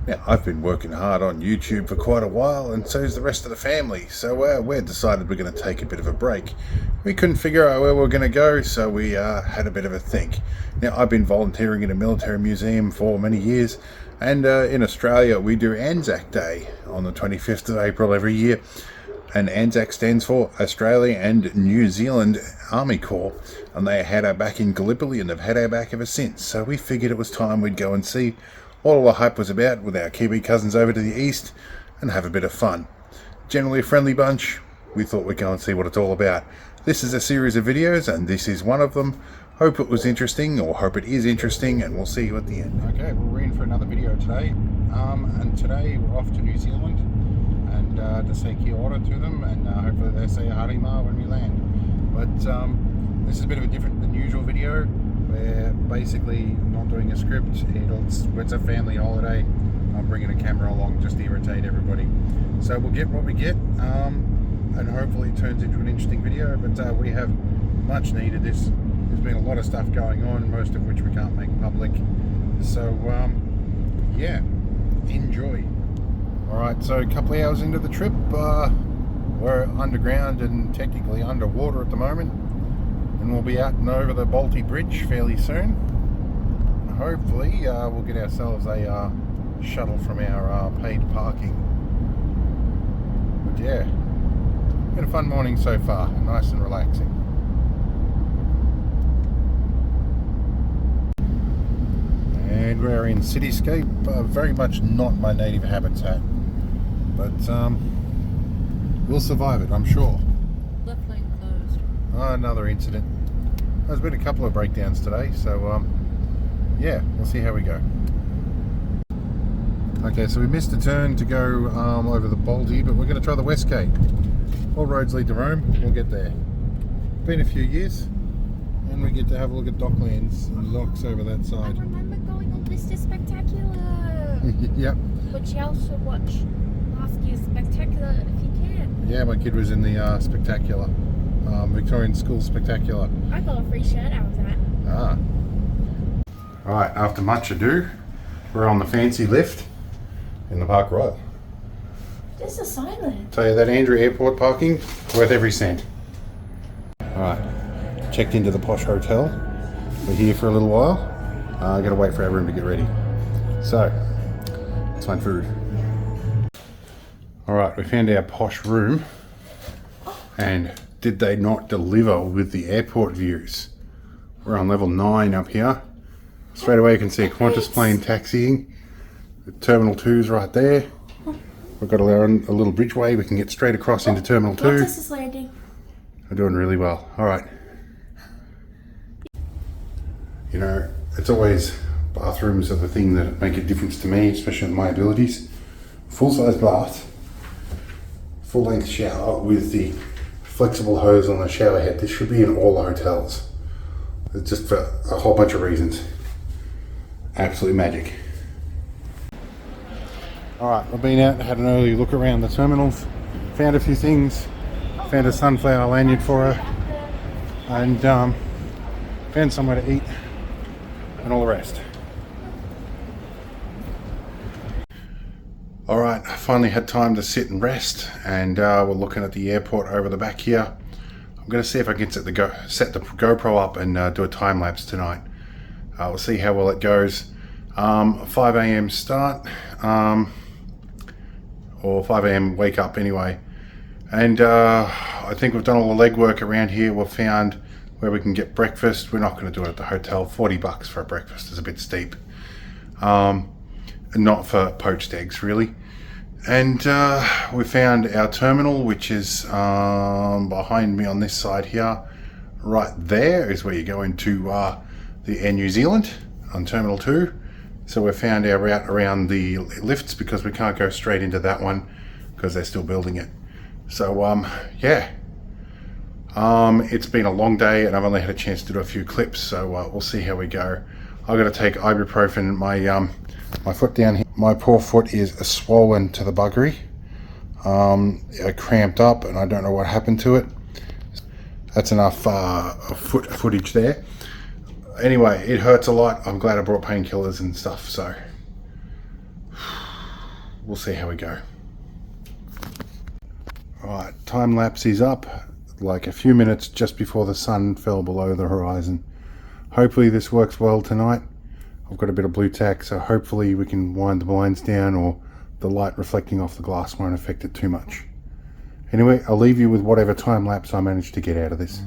Now, I've been working hard on YouTube for quite a while, and so's the rest of the family, so we decided we're going to take a bit of a break. We couldn't figure out where we were going to go, so we had a bit of a think. Now, I've been volunteering in a military museum for many years, and in Australia we do Anzac Day on the 25th of April every year. And Anzac stands for Australia and New Zealand Army Corps, and they had our back in Gallipoli and they've had our back ever since. So we figured it was time we'd go and see what all the hype was about with our Kiwi cousins over to the east and have a bit of fun. Generally a friendly bunch, we thought we'd go and see what it's all about. This is a series of videos and this is one of them. Hope it was interesting, or hope it is interesting, and we'll see you at the end. Okay, well, we're in for another video today, and today we're off to New Zealand and to say kia ora to them, and hopefully they say harima when we land. But this is a bit of a different than usual video. We're basically not doing a script. It's a family holiday. I'm bringing a camera along just to irritate everybody. So we'll get what we get, and hopefully it turns into an interesting video. But we have much needed this. There's been a lot of stuff going on, most of which we can't make public. So yeah, enjoy. Alright, so a couple of hours into the trip, we're underground and technically underwater at the moment, and we'll be out and over the Balti Bridge fairly soon. And hopefully we'll get ourselves a shuttle from our paid parking. But yeah, been a fun morning so far, nice and relaxing. And we're in cityscape, very much not my native habitat, but we'll survive it, I'm sure. Left lane closed. Another incident. There's been a couple of breakdowns today, so yeah, we'll see how we go. Okay, so we missed a turn to go over the Balti, but we're going to try the West Cape. All roads lead to Rome, we'll get there. Been a few years, and we get to have a look at Docklands and docks over that side. I remember going on Mr. Spectacular. Yep. But you also watch last year's Spectacular if you can. Yeah, my kid was in the Spectacular, Victorian School Spectacular. I got a free shirt out of that. Ah. Alright, after much ado, we're on the fancy lift in the Parkroyal. There's a sign there. Tell you that Andrew Airport parking, worth every cent. Alright, checked into the posh hotel. We're here for a little while. Gotta wait for our room to get ready. So, let's find food. Alright, we found our posh room. And did they not deliver with the airport views? We're on level 9 up here. Straight away you can see a Qantas plane taxiing. Terminal 2's right there. We've got a little bridgeway. We can get straight across into Terminal 2. Qantas is landing. We're doing really well. Alright. You know, it's always bathrooms are the thing that make a difference to me, especially with my abilities. Full-size bath, full-length shower with the flexible hose on the shower head. This should be in all the hotels. It's just for a whole bunch of reasons. Absolutely magic. Alright, I've been out and had an early look around the terminals, found a few things, found a sunflower lanyard for her, and found somewhere to eat, and all the rest. Alright, I finally had time to sit and rest, and we're looking at the airport over the back here. I'm going to see if I can set the GoPro up and do a time lapse tonight. We'll see how well it goes. 5 AM start, or 5 AM wake up anyway. And I think we've done all the legwork around here. We've found where we can get breakfast. We're not going to do it at the hotel. $40 for a breakfast is a bit steep. Not for poached eggs, really. And we found our terminal, which is behind me on this side here. Right there is where you go into the Air New Zealand on Terminal 2. So we found our route around the lifts because we can't go straight into that one because they're still building it. So yeah. It's been a long day and I've only had a chance to do a few clips, so we'll see how we go. I've got to take ibuprofen. My foot down here, my poor foot is swollen to the buggery. I cramped up and I don't know what happened to it. That's enough footage there. Anyway, it hurts a lot. I'm glad I brought painkillers and stuff, so we'll see how we go. Alright, time lapse is up, like a few minutes just before the sun fell below the horizon. Hopefully this works well tonight. I've got a bit of blue tack, so hopefully we can wind the blinds down or the light reflecting off the glass won't affect it too much. Anyway, I'll leave you with whatever time lapse I manage to get out of this.